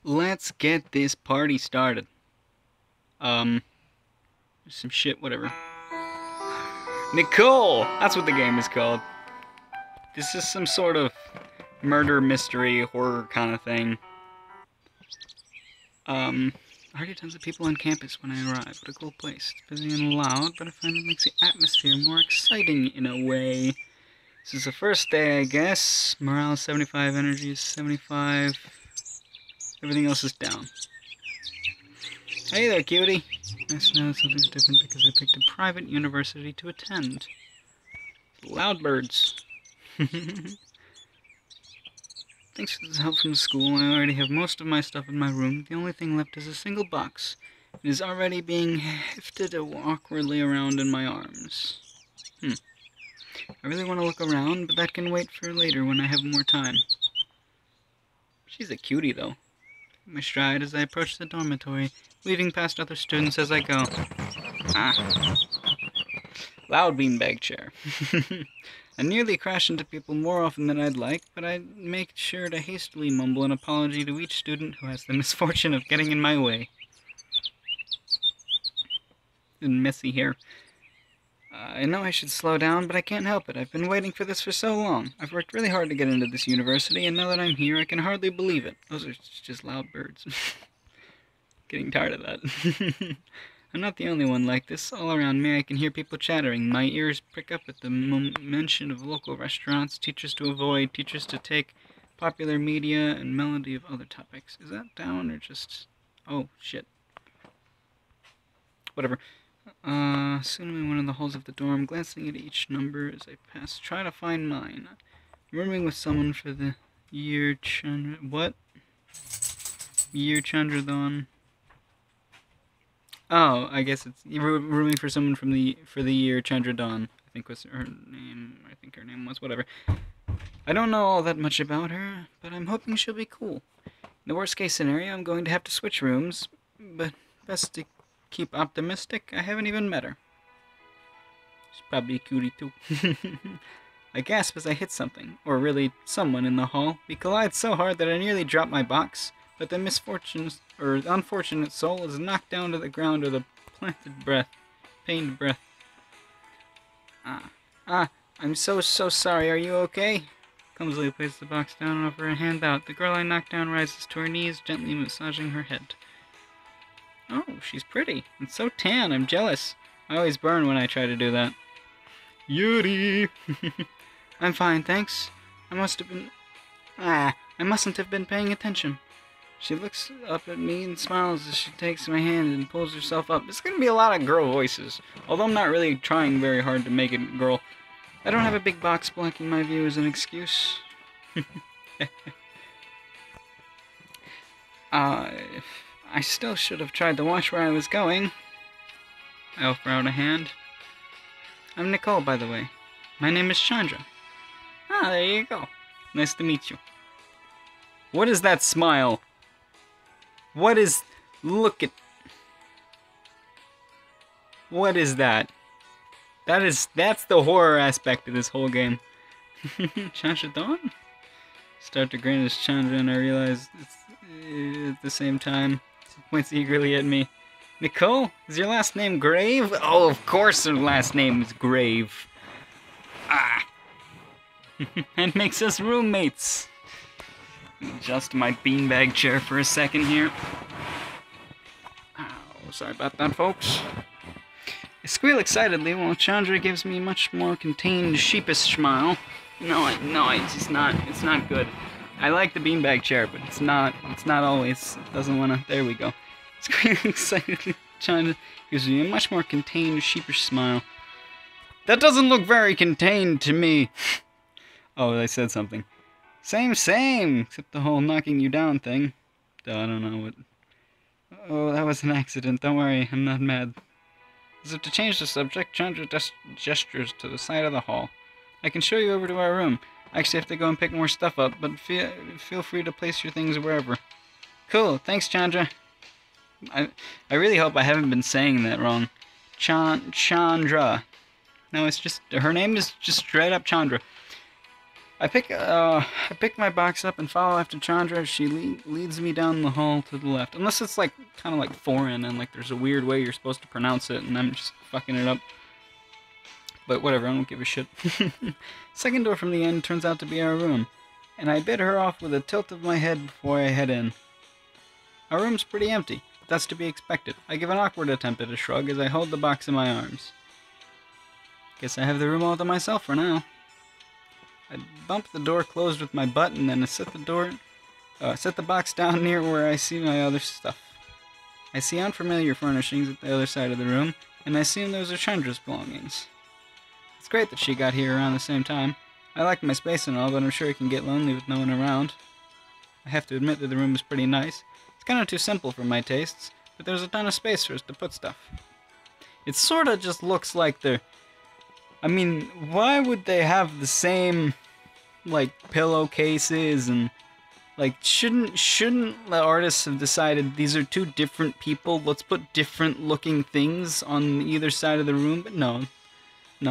let's get this party started. Some shit, whatever. Nicole! That's what the game is called. This is some sort of murder, mystery, horror kind of thing. Already tons of people on campus when I arrive. What a cool place. It's busy and loud, but I find it makes the atmosphere more exciting in a way. This is the first day, I guess. Morale is 75, energy is 75. Everything else is down. Hey there, cutie. Nice to know something's different because I picked a private university to attend. Loud birds. Thanks for the help from the school. I already have most of my stuff in my room. The only thing left is a single box. It is already being hefted awkwardly around in my arms. I really want to look around, but that can wait for later when I have more time. She's a cutie, though. My stride as I approach the dormitory, weaving past other students as I go. Loud beanbag chair. I nearly crash into people more often than I'd like, but I make sure to hastily mumble an apology to each student who has the misfortune of getting in my way. And messy hair. I know I should slow down, but I can't help it. I've been waiting for this for so long. I've worked really hard to get into this university, and now that I'm here, I can hardly believe it. Those are just loud birds. Getting tired of that. I'm not the only one like this. All around me, I can hear people chattering. My ears prick up at the mention of local restaurants, teachers to avoid, teachers to take, popular media, and melody of other topics. Is that down or just... Oh, shit. Whatever. Soon I'm in one of the halls of the dorm, glancing at each number as I pass. Try to find mine. I'm rooming with someone for the year Chandra... What? Year Chandradon. Oh, I guess it's rooming for someone for the year Chandradon. I think was her name. I think her name was whatever. I don't know all that much about her, but I'm hoping she'll be cool. In the worst case scenario, I'm going to have to switch rooms, but best to keep optimistic. I haven't even met her. She's probably a cutie too. I gasp as I hit something, or really someone in the hall. We collide so hard that I nearly drop my box. But the unfortunate soul is knocked down to the ground with a pained breath. I'm so sorry. Are you okay? Clumsily places the box down and offers her hand out. The girl I knocked down rises to her knees, gently massaging her head. Oh, she's pretty. And so tan. I'm jealous. I always burn when I try to do that. Yuri! I'm fine, thanks. I mustn't have been paying attention. She looks up at me and smiles as she takes my hand and pulls herself up. It's going to be a lot of girl voices, although I'm not really trying very hard to make it girl. I don't have a big box blocking my view as an excuse. I still should have tried to watch where I was going. I offer out a hand. I'm Nicole, by the way. My name is Chandra. There you go. Nice to meet you. What is that smile? What is... Look at... What is that? That's the horror aspect of this whole game. Chandra Dawn? Start to grin as Chandra and I realize it's at the same time. She points eagerly at me. Nicole? Is your last name Grave? Oh, of course her last name is Grave. And makes us roommates. Adjust my beanbag chair for a second here. Oh, sorry about that, folks. I squeal excitedly while Chandra gives me a much more contained, sheepish smile. No, it's not good. I like the beanbag chair, but it's not always, it doesn't want to, there we go. Squealing excitedly, Chandra gives me a much more contained, sheepish smile. That doesn't look very contained to me. Oh, I said something. Same, except the whole knocking you down thing. I don't know what... Oh, that was an accident, don't worry, I'm not mad. As if to change the subject, Chandra gestures to the side of the hall. I can show you over to our room. I actually have to go and pick more stuff up, but feel free to place your things wherever. Cool, thanks Chandra. I really hope I haven't been saying that wrong. Chandra. No, it's just, her name is just straight up Chandra. I pick my box up and follow after Chandra. She leads me down the hall to the left. Unless it's like kind of like foreign and like there's a weird way you're supposed to pronounce it, and I'm just fucking it up. But whatever, I don't give a shit. Second door from the end turns out to be our room, and I bid her off with a tilt of my head before I head in. Our room's pretty empty, but that's to be expected. I give an awkward attempt at a shrug as I hold the box in my arms. Guess I have the room all to myself for now. I bump the door closed with my butt and then set the box down near where I see my other stuff. I see unfamiliar furnishings at the other side of the room, and I assume those are Chandra's belongings. It's great that she got here around the same time. I like my space and all, but I'm sure it can get lonely with no one around. I have to admit that the room is pretty nice. It's kind of too simple for my tastes, but there's a ton of space for us to put stuff. It sort of just looks like they're... I mean, why would they have the same, like, pillowcases and... Like, shouldn't the artists have decided these are two different people? Let's put different looking things on either side of the room. But no,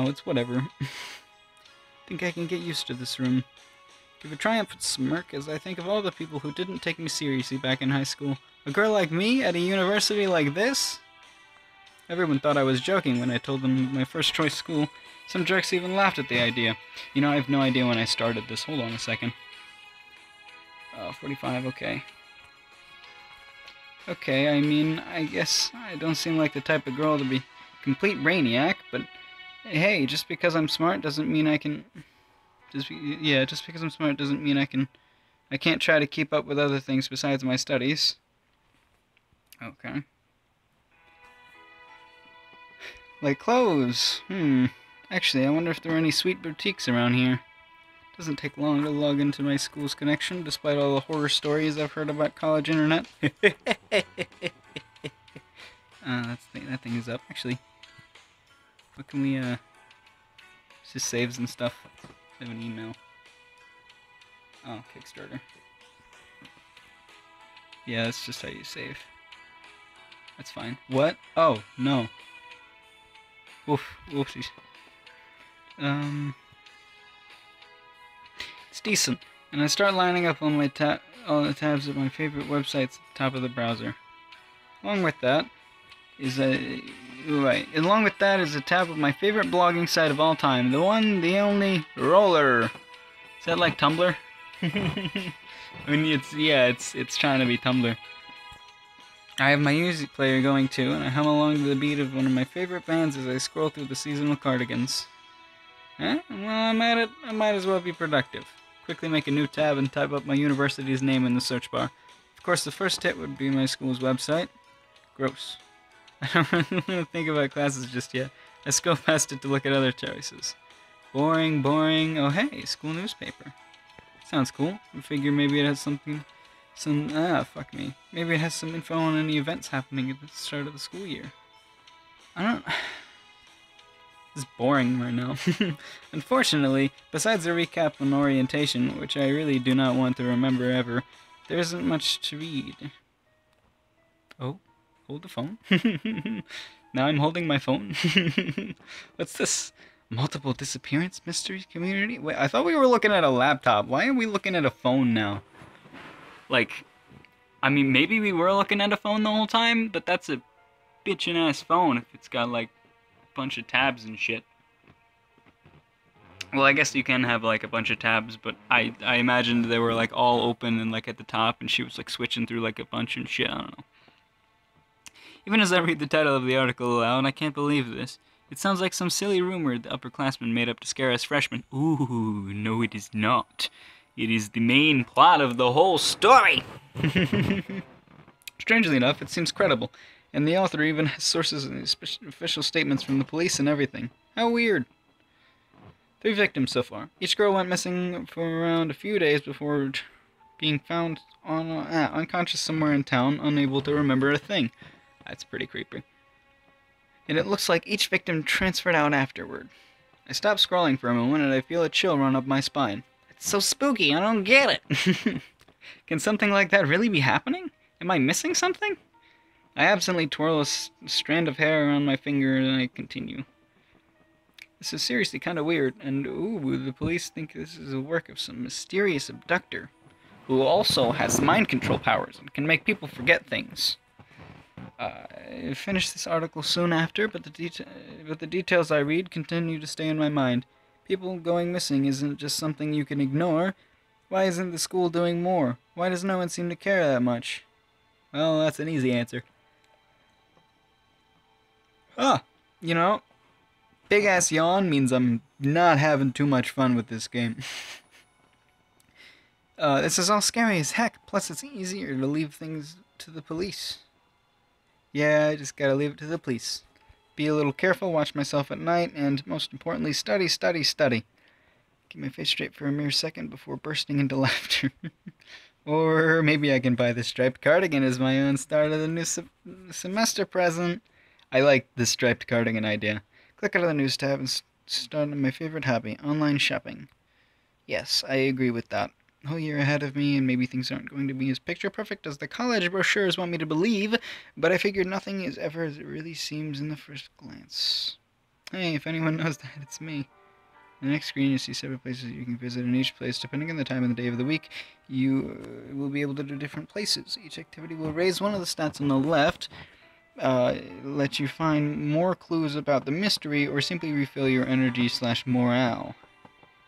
it's whatever. I think I can get used to this room. Give a triumphant smirk as I think of all the people who didn't take me seriously back in high school. A girl like me at a university like this? Everyone thought I was joking when I told them my first choice school. Some jerks even laughed at the idea. You know, I have no idea when I started this. Hold on a second. 45, okay. Okay, I mean, I guess I don't seem like the type of girl to be complete brainiac, but hey, just because I'm smart doesn't mean I can... just because I'm smart doesn't mean I can't try to keep up with other things besides my studies. Okay. Like clothes. Actually, I wonder if there are any sweet boutiques around here. Doesn't take long to log into my school's connection, despite all the horror stories I've heard about college internet. That thing is up. Actually, what can we, it's just saves and stuff. I have an email. Oh, Kickstarter. Yeah, that's just how you save. That's fine. What? Oh, no. Whoopsies. It's decent, and I start lining up on my all the tabs of my favorite websites at the top of the browser. Along with that is a tab of my favorite blogging site of all time, the one, the only, Roller. Is that like Tumblr? I mean, it's trying to be Tumblr. I have my music player going too, and I hum along to the beat of one of my favorite bands as I scroll through the seasonal cardigans. Well, I'm at it. I might as well be productive. Quickly make a new tab and type up my university's name in the search bar. Of course, the first hit would be my school's website. Gross. I don't really want to think about classes just yet. I scroll past it to look at other choices. Boring. Oh hey, school newspaper. Sounds cool. I figure maybe it has fuck me. Maybe it has some info on any events happening at the start of the school year. It's boring right now. Unfortunately, besides a recap on orientation, which I really do not want to remember ever, there isn't much to read. Oh, hold the phone. Now I'm holding my phone. What's this? Multiple disappearance mystery community? Wait, I thought we were looking at a laptop. Why are we looking at a phone now? Like, I mean, maybe we were looking at a phone the whole time, but that's a bitchin' ass phone if it's got like bunch of tabs and shit. Well, I guess you can have like a bunch of tabs, but I imagined they were like all open and like at the top, and she was like switching through like a bunch and shit. I don't know. Even as I read the title of the article aloud, I can't believe this. It sounds like some silly rumor the upperclassmen made up to scare us freshmen. Ooh, no it is not. It is the main plot of the whole story! Strangely enough, it seems credible. And the author even has sources and official statements from the police and everything. How weird. 3 victims so far. Each girl went missing for around a few days before being found unconscious somewhere in town, unable to remember a thing. That's pretty creepy. And it looks like each victim transferred out afterward. I stop scrolling for a moment and I feel a chill run up my spine. It's so spooky, I don't get it. Can something like that really be happening? Am I missing something? I absently twirl a strand of hair around my finger and I continue. This is seriously kind of weird, and ooh, the police think this is the work of some mysterious abductor who also has mind control powers and can make people forget things. I finished this article soon after, but the details I read continue to stay in my mind. People going missing isn't just something you can ignore. Why isn't the school doing more? Why does no one seem to care that much? Well, that's an easy answer. You know, big ass yawn means I'm not having too much fun with this game. This is all scary as heck, plus it's easier to leave things to the police. Yeah, I just gotta leave it to the police. Be a little careful, watch myself at night, and most importantly, study, study, study. Keep my face straight for a mere second before bursting into laughter. Or maybe I can buy the striped cardigan as my own start of the new semester present. I like the striped cardigan idea. Click out of the news tab and start on my favorite hobby, online shopping. Yes, I agree with that. A whole year ahead of me, and maybe things aren't going to be as picture perfect as the college brochures want me to believe, but I figured nothing is ever as it really seems in the first glance. Hey, if anyone knows that, it's me. On the next screen, you see several places you can visit. In each place, depending on the time and the day of the week, you will be able to do different places. Each activity will raise one of the stats on the left, let you find more clues about the mystery, or simply refill your energy/morale.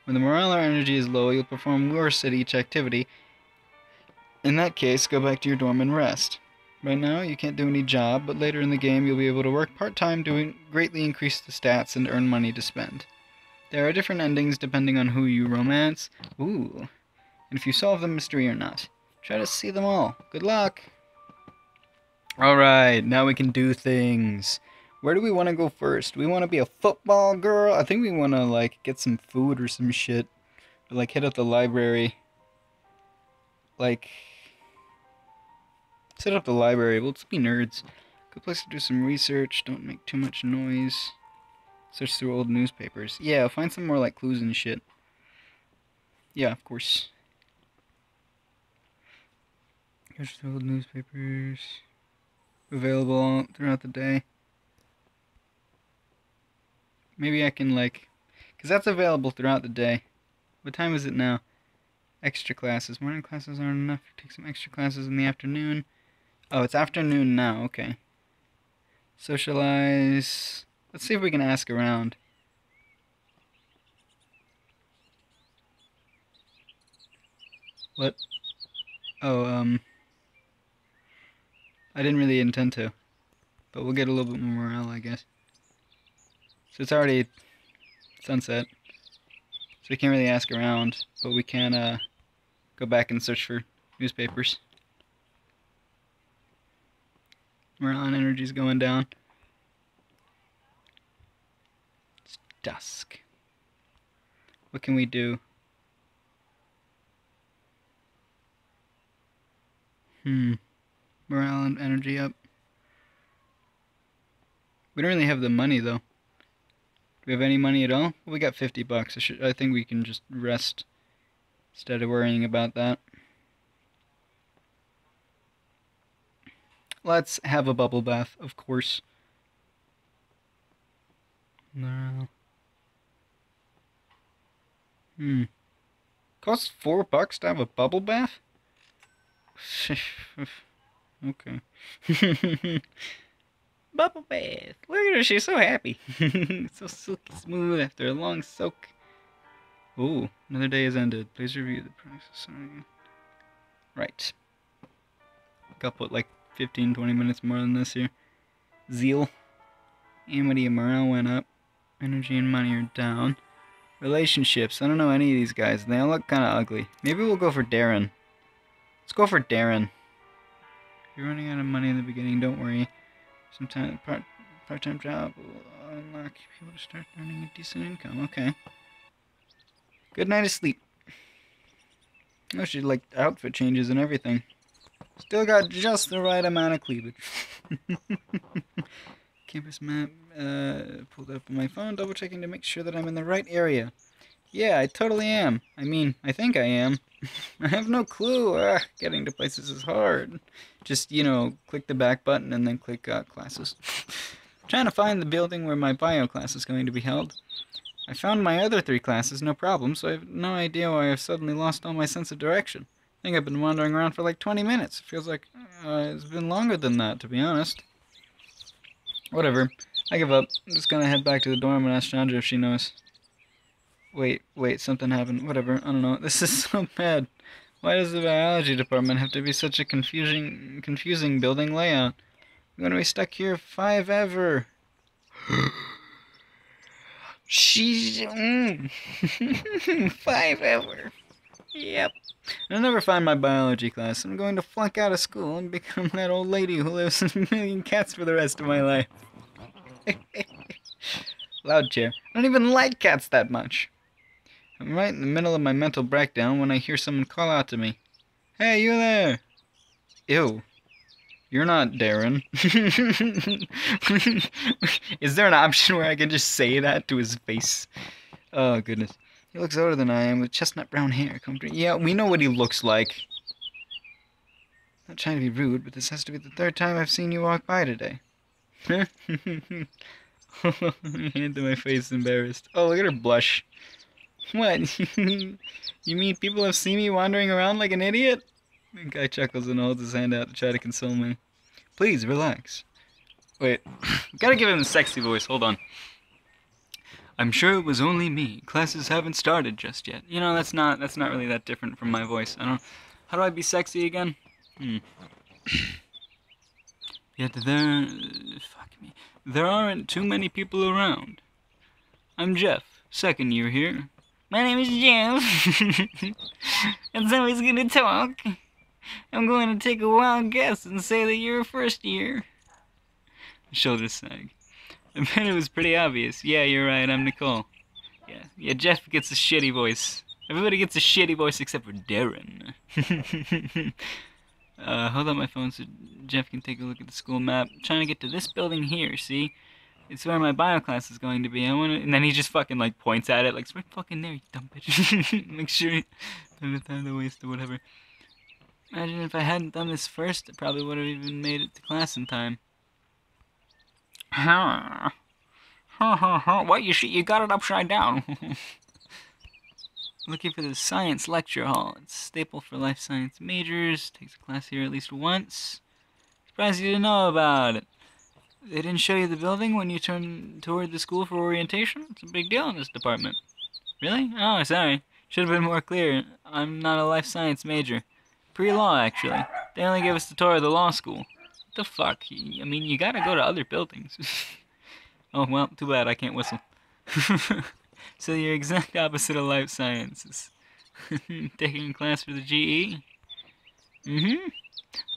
When the morale or energy is low, you'll perform worse at each activity. In that case, go back to your dorm and rest. Right now, you can't do any job, but later in the game, you'll be able to work part-time to greatly increase the stats and earn money to spend. There are different endings depending on who you romance. Ooh. And if you solve the mystery or not. Try to see them all. Good luck! Alright, now we can do things. Where do we want to go first? We want to be a football girl? I think we want to, like, get some food or some shit. Or, like, hit up the library. Like, set up the library. We'll just be nerds. Good place to do some research. Don't make too much noise. Search through old newspapers. Yeah, find some more, like, clues and shit. Yeah, of course. Search through old newspapers. Available throughout the day. Maybe I can, like... Because that's available throughout the day. What time is it now? Extra classes. Morning classes aren't enough. Take some extra classes in the afternoon. Oh, it's afternoon now. Okay. Socialize. Let's see if we can ask around. What? Oh, I didn't really intend to. But we'll get a little bit more morale, I guess. So it's already sunset. So we can't really ask around, but we can go back and search for newspapers. Morale and energy's going down. It's dusk. What can we do? Morale and energy up. We don't really have the money though. Do we have any money at all? Well, we got 50 bucks. I think we can just rest instead of worrying about that. Let's have a bubble bath, of course. No. Costs $4 to have a bubble bath? Okay. Bubble bath. Look at her, she's so happy. So silky smooth after a long soak. Ooh, another day has ended. Please review the process. Right. I'll put like 15-20 minutes more than this here. Zeal. Amity and morale went up. Energy and money are down. Relationships. I don't know any of these guys. They all look kind of ugly. Maybe we'll go for Darren. Let's go for Darren. If you're running out of money in the beginning, don't worry. Sometimes part-time job will unlock people to start earning a decent income. Okay. Good night of sleep. Oh, she like outfit changes and everything. Still got just the right amount of cleavage. Campus map pulled up on my phone, double checking to make sure that I'm in the right area. Yeah, I totally am. I mean, I think I am. I have no clue. Getting to places is hard. Just, you know, click the back button and then click classes. I'm trying to find the building where my bio class is going to be held. I found my other 3 classes, no problem, so I have no idea why I've suddenly lost all my sense of direction. I think I've been wandering around for like 20 minutes. It feels like it's been longer than that, to be honest. Whatever. I give up. I'm just gonna head back to the dorm and ask Chandra if she knows. Wait, something happened. Whatever, I don't know. This is so bad. Why does the biology department have to be such a confusing building layout? I'm gonna be stuck here forever. She's... forever. Yep. I'll never find my biology class. I'm going to flunk out of school and become that old lady who lives in a million cats for the rest of my life. Loud chair. I don't even like cats that much. I'm right in the middle of my mental breakdown when I hear someone call out to me. Hey, you there! Ew. You're not Darren. Is there an option where I can just say that to his face? Oh, goodness. He looks older than I am with chestnut brown hair. Yeah, we know what he looks like. Not trying to be rude, but this has to be the 3rd time I've seen you walk by today. Hand to my face, embarrassed. Oh, look at her blush. What? You mean people have seen me wandering around like an idiot? The guy chuckles and holds his hand out to try to console me. Please, relax. Wait, gotta give him a sexy voice, hold on. I'm sure it was only me. Classes haven't started just yet. You know, that's not really that different from my voice. How do I be sexy again? Yet there aren't too many people around. I'm Jeff, 2nd year here. My name is Jeff. And somebody's gonna talk. I'm going to take a wild guess and say that you're a 1st year. Shoulders sag. I bet it was pretty obvious. Yeah, you're right, I'm Nicole. Yeah, Jeff gets a shitty voice. Everybody gets a shitty voice except for Darren. Hold on my phone so Jeff can take a look at the school map. I'm trying to get to this building here, see? It's where my bio class is going to be. And then he just fucking like points at it, like, it's right fucking there, you dumb bitch. Make sure you don't have time to waste or whatever. Imagine if I hadn't done this first, I probably would have even made it to class in time. What? You got it upside down. Looking for the science lecture hall. It's a staple for life science majors. Takes a class here at least once. Surprised you didn't know about it. They didn't show you the building when you turned toward the school for orientation? It's a big deal in this department. Really? Oh, sorry. Should have been more clear. I'm not a life science major. Pre-law, actually. They only gave us the tour of the law school. What the fuck? I mean, you gotta go to other buildings. Oh, well, too bad I can't whistle. So you're exact opposite of life sciences. Taking a class for the GE?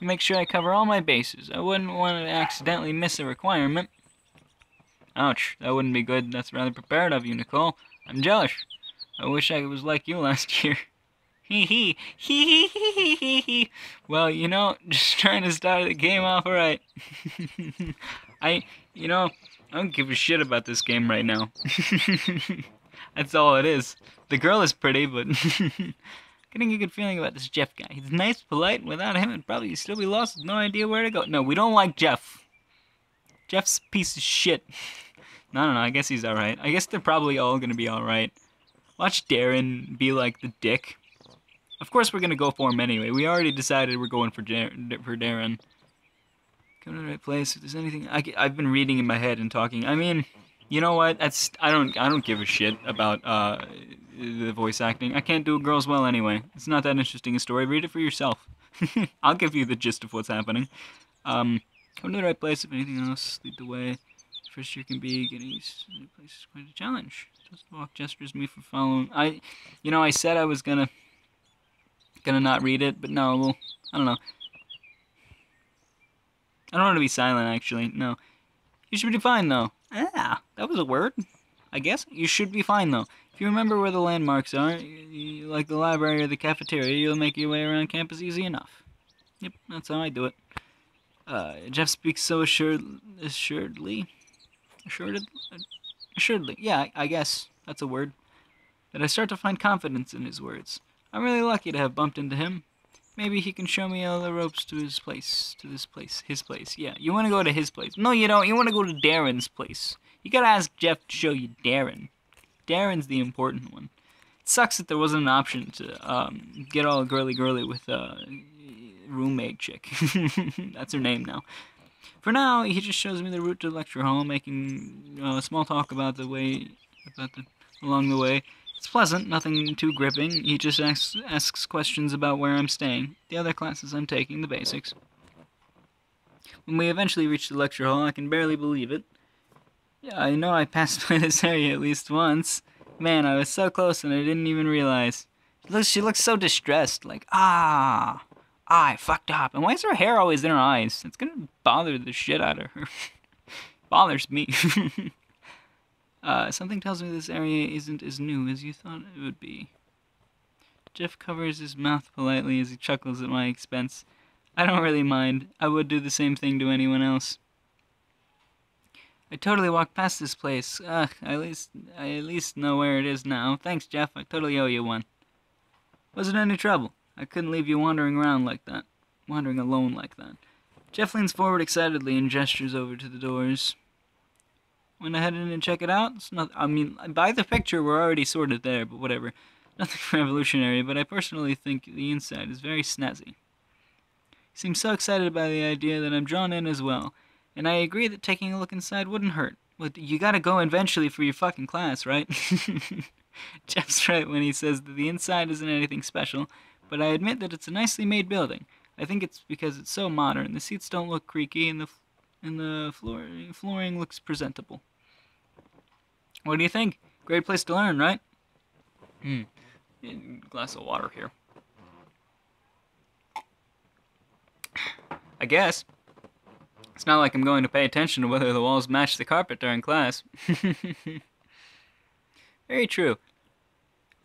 Make sure I cover all my bases. I wouldn't want to accidentally miss a requirement. Ouch, that wouldn't be good. That's rather prepared of you, Nicole. I'm jealous. I wish I was like you last year. Hee hee. Well, you know, just trying to start the game off right. I don't give a shit about this game right now. That's all it is. The girl is pretty, but getting a good feeling about this Jeff guy. He's nice, polite, and without him, it'd probably still be lost with no idea where to go. No, we don't like Jeff. Jeff's a piece of shit. No, I guess he's alright. I guess they're probably all gonna be alright. Watch Darren be like the dick. Of course we're gonna go for him anyway. We already decided we're going for Darren. Come to the right place. If there's anything, I've been reading in my head and talking. I mean, you know what? I don't give a shit about the voice acting. I can't do girls well anyway. It's not that interesting a story. Read it for yourself. I'll give you the gist of what's happening. Come to the right place. If anything else, lead the way. First year can be getting used to new places is quite a challenge. Just walk gestures me for following. I said I was gonna not read it, but no. Well, I don't know. I don't want to be silent, actually. No. You should be fine, though. Ah, that was a word. I guess. You should be fine, though. If you remember where the landmarks are, like the library or the cafeteria, you'll make your way around campus easy enough. Yep, that's how I do it. Jeff speaks so assuredly. Assuredly. Yeah, I guess that's a word. That I start to find confidence in his words. I'm really lucky to have bumped into him. Maybe he can show me all the ropes to his place. His place. Yeah, you want to go to his place. No, you don't. You want to go to Darren's place. You gotta ask Jeff to show you Darren. Darren's the important one. It sucks that there wasn't an option to get all girly with roommate chick. That's her name now. For now, he just shows me the route to the lecture hall, making small talk about along the way. It's pleasant, nothing too gripping. He just asks questions about where I'm staying, the other classes I'm taking, the basics. When we eventually reach the lecture hall, I can barely believe it. Yeah, I know I passed by this area at least once. Man, I was so close and I didn't even realize. She looks so distressed, like, I fucked up. And why is her hair always in her eyes? It's gonna bother the shit out of her. Bothers me. Something tells me this area isn't as new as you thought it would be. Jeff covers his mouth politely as he chuckles at my expense. I don't really mind. I would do the same thing to anyone else. I totally walked past this place. I at least know where it is now. Thanks, Jeff. I totally owe you one. Wasn't any trouble. I couldn't leave you wandering around like that. Wandering alone like that. Jeff leans forward excitedly and gestures over to the doors. When I head in and check it out, it's not. I mean, by the picture, we're already sort of there, but whatever. Nothing revolutionary, but I personally think the inside is very snazzy. He seems so excited by the idea that I'm drawn in as well. And I agree that taking a look inside wouldn't hurt. Well, you gotta go eventually for your fucking class, right? Jeff's right when he says that the inside isn't anything special, but I admit that it's a nicely made building. I think it's because it's so modern. The seats don't look creaky, and the flooring looks presentable. What do you think? Great place to learn, right? Glass of water here. I guess. It's not like I'm going to pay attention to whether the walls match the carpet during class. Very true.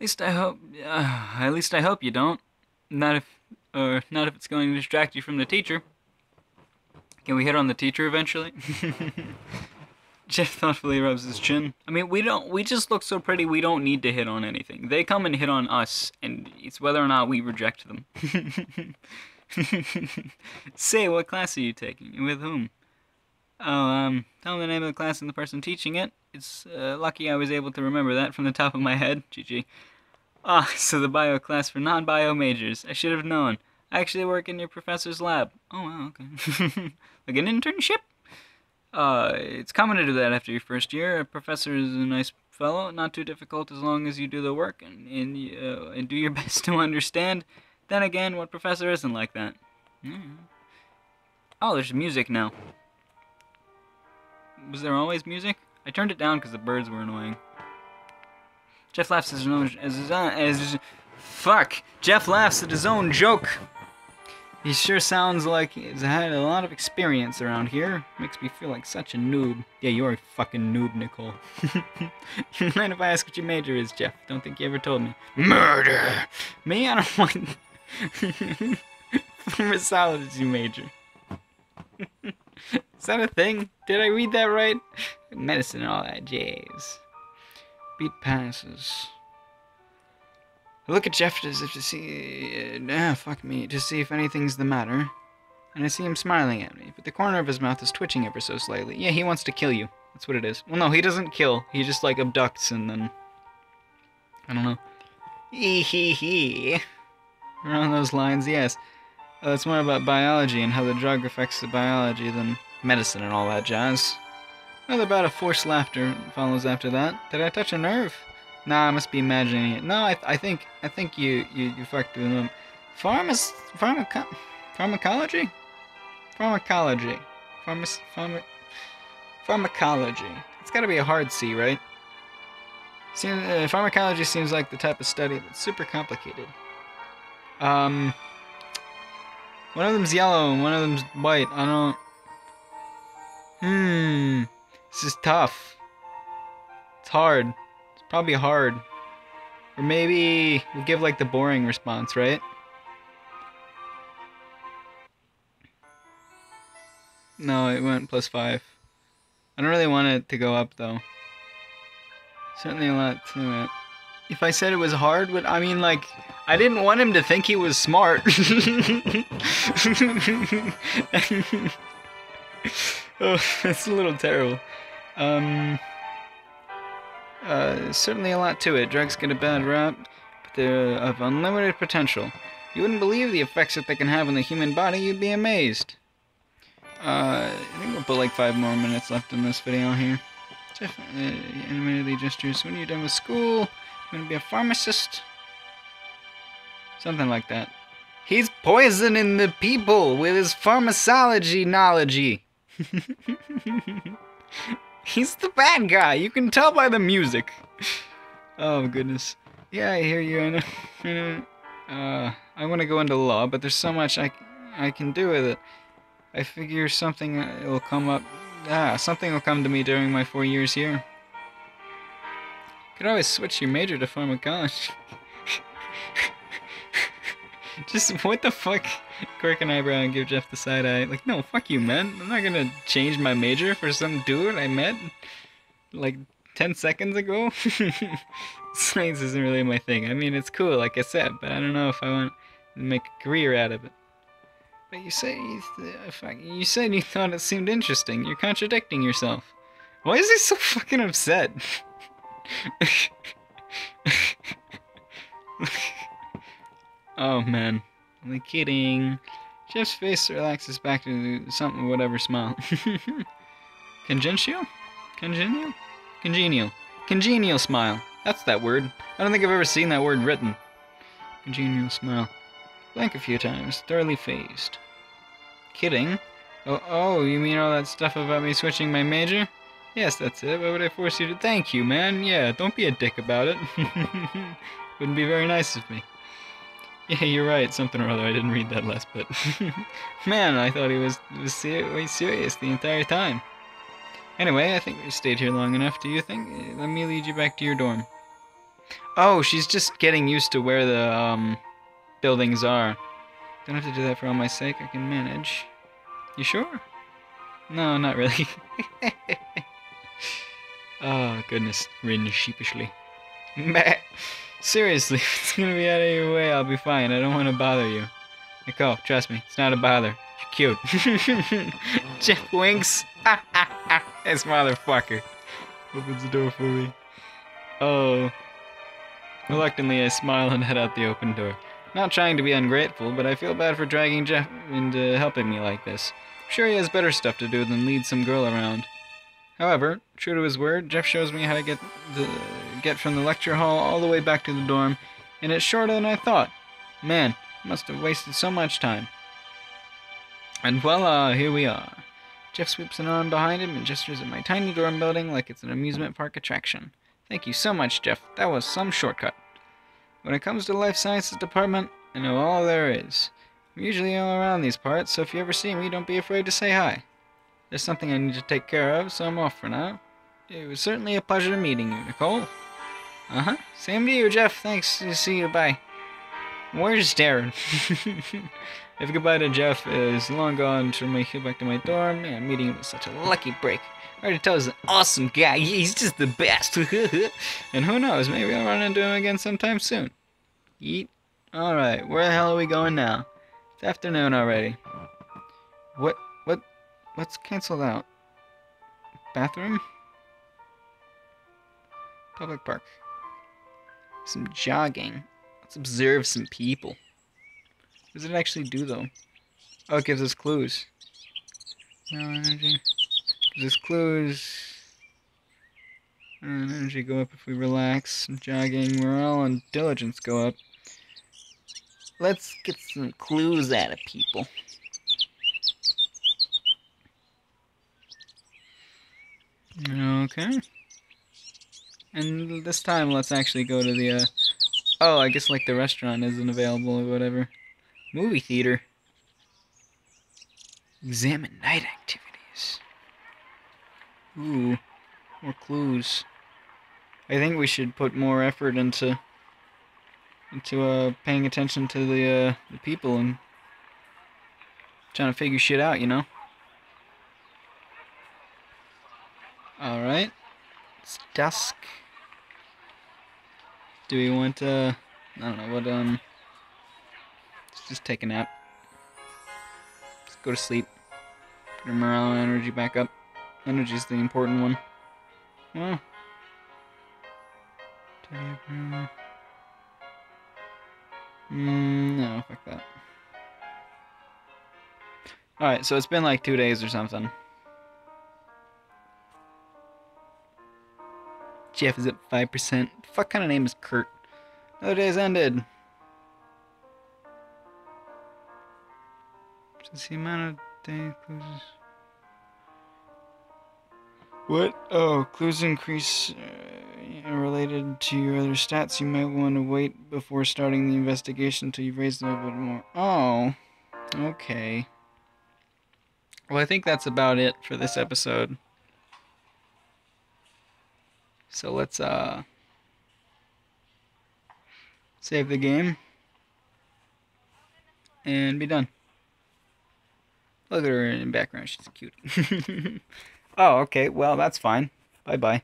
At least I hope you don't. Not if it's going to distract you from the teacher. Can we hit on the teacher eventually? Jeff thoughtfully rubs his chin. I mean, we just look so pretty, we don't need to hit on anything. They come and hit on us, and it's whether or not we reject them. Say, what class are you taking? And with whom? Oh, tell me the name of the class and the person teaching it. It's lucky I was able to remember that from the top of my head. GG. So the bio class for non-bio majors. I should have known. I actually work in your professor's lab. Oh, wow, okay. Like an internship? It's common to do that after your first year. A professor is a nice fellow, not too difficult as long as you do the work and do your best to understand. Then again, what professor isn't like that? Oh, there's music now. Was there always music? I turned it down because the birds were annoying. Jeff laughs at his own fuck! Jeff laughs at his own joke. He sure sounds like he's had a lot of experience around here. Makes me feel like such a noob. Yeah, you're a fucking noob, Nicole. You mind if I ask what your major is, Jeff? Don't think you ever told me. Murder! Me? I don't want... Pharmacology major. Is that a thing? Did I read that right? Medicine and all that jazz. Beat passes. I look at Jeff as if to see... fuck me. To see if anything's the matter. And I see him smiling at me, but the corner of his mouth is twitching ever so slightly. Yeah, he wants to kill you. That's what it is. Well, no, he doesn't kill. He just, like, abducts and then... I don't know. Hee. Around those lines, yes. It's more about biology and how the drug affects the biology than medicine and all that jazz. Another bout of forced laughter follows after that. Did I touch a nerve? Nah, I must be imagining it. No, I think you fucked with them. Pharmacology? Pharmacology. It's gotta be a hard C, right? Pharmacology seems like the type of study that's super complicated. One of them's yellow and one of them's white. I don't... This is tough. It's hard. It's probably hard. Or maybe we'll give like the boring response, right? No, it went +5. I don't really want it to go up though. Certainly a lot to it. If I said it was hard, but I mean, like, I didn't want him to think he was smart. Oh, that's a little terrible. There's certainly a lot to it. Drugs get a bad rap, but they're of unlimited potential. You wouldn't believe the effects that they can have on the human body. You'd be amazed. I think we'll put like 5 more minutes left in this video here. Jeff, animatedly gestures. When are you done with school? You want to be a pharmacist? Something like that. He's poisoning the people with his pharmacology knowledge. He's the bad guy. You can tell by the music. Oh goodness. Yeah, I hear you. I want to go into law, but there's so much I can do with it. I figure something will come up. Something will come to me during my 4 years here. Could always switch your major to pharmacology. Just what the fuck? Quirk an eyebrow and give Jeff the side eye. Like, no, fuck you, man. I'm not gonna change my major for some dude I met like 10 seconds ago. Science isn't really my thing. I mean, it's cool, like I said, but I don't know if I want to make a career out of it. But you said you thought it seemed interesting. You're contradicting yourself. Why is he so fucking upset? Oh man, only kidding. Jeff's face relaxes back to something, whatever smile. Congenial? Congenial? Congenial. Congenial smile. That's that word. I don't think I've ever seen that word written. Congenial smile. Blank a few times, thoroughly phased. Kidding? Oh, you mean all that stuff about me switching my major? Yes, that's it. Why would I force you to? Thank you, man. Yeah, don't be a dick about it. Wouldn't be very nice of me. Yeah, you're right. Something or other. I didn't read that last bit. Man, I thought he was way serious the entire time. Anyway, I think we stayed here long enough. Do you think? Let me lead you back to your dorm. Oh, she's just getting used to where the buildings are. Don't have to do that for all my sake. I can manage. You sure? No, not really. Oh, goodness. Rin sheepishly. Meh. Seriously, if it's gonna be out of your way, I'll be fine. I don't want to bother you. Nicole, trust me, it's not a bother. You're cute. Jeff winks. This motherfucker. Opens the door for me. Oh. Reluctantly, I smile and head out the open door. Not trying to be ungrateful, but I feel bad for dragging Jeff into helping me like this. I'm sure he has better stuff to do than lead some girl around. However, true to his word, Jeff shows me how to get from the lecture hall all the way back to the dorm, and it's shorter than I thought. Man, I must have wasted so much time. And voila, here we are. Jeff sweeps an arm behind him and gestures at my tiny dorm building like it's an amusement park attraction. Thank you so much, Jeff. That was some shortcut. When it comes to the life sciences department, I know all there is. I'm usually all around these parts, so if you ever see me, don't be afraid to say hi. There's something I need to take care of, so I'm off for now. It was certainly a pleasure meeting you, Nicole. Uh-huh. Same to you, Jeff. Thanks. See you. Bye. Where's Darren? If goodbye to Jeff is long gone, turn my heel back to my dorm. Man, meeting him was such a lucky break. I already tell he's an awesome guy. He's just the best. And who knows, maybe I'll run into him again sometime soon. Yeet. Alright, where the hell are we going now? It's afternoon already. What's canceled out? Bathroom? Public park. Some jogging. Let's observe some people. What does it actually do, though? Oh, it gives us clues. No energy. Gives us clues. Energy go up if we relax. Jogging. Morale and diligence go up. Let's get some clues out of people. Okay. And this time, let's actually go to the, oh, I guess, like, the restaurant isn't available or whatever. Movie theater. Examine night activities. Ooh. More clues. I think we should put more effort into paying attention to the people and trying to figure shit out, you know? Alright. It's dusk. Do we want I don't know, what, let's just take a nap. Let's go to sleep. Put our morale and energy back up. Energy's the important one. Well, No, fuck that. Alright, so it's been like 2 days or something. Jeff is at 5%. Fuck kind of name is Kurt? Another day's ended. Since the amount of day clues. What? Oh, clues increase related to your other stats. You might want to wait before starting the investigation until you've raised them a bit more. Oh, okay. Well, I think that's about it for this episode. So let's save the game and be done. Look at her in the background, she's cute. Oh, okay, well, that's fine. Bye-bye.